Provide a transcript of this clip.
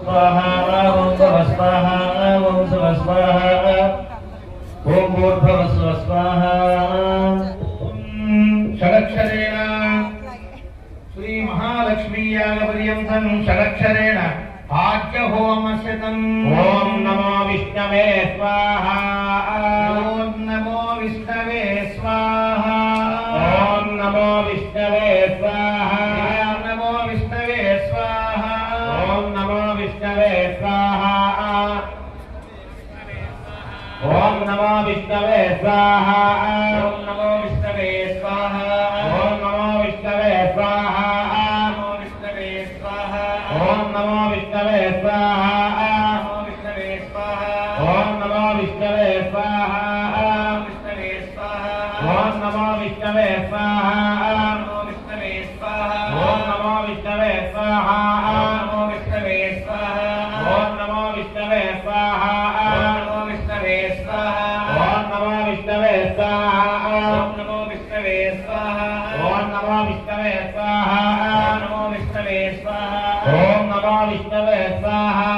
स्वाहा ओम स्वाहा ओम स्वाहा ओम भूर्भुवः स्वाहा षडक्षरेण श्री महालक्ष्मी यागपर्यन्तं षडक्षरेण आद्य होमस्यतम् ओम नमो विष्णवे स्वाहा ओम नमो विष्णवे स्वाहा ओम नमो विष्णवे स्वाहा नमो विष्णवे स्वाहा ओम नमो विष्णवे स्वाहा ओम नमो विष्णवे स्वाहा ओम नमो विष्णवे स्वाहा ओम नमो विष्णवे स्वाहा ओम नमो विष्णवे स्वाहा ओम नमो विष्णवे स्वाहा ओम नमो विष्णवे स्वाहा ओम नमो विष्णवे स्वाहा ओम नमो विष्णवे स्वाहा ओम नमो विष्णवे स्वाहा ओम नमो विष्णवे स्वाहा ओम नमो विष्णवे स्वाहा ओम नमो विष्णवे स्वाहा ओम नमो विष्णवे स्वाहा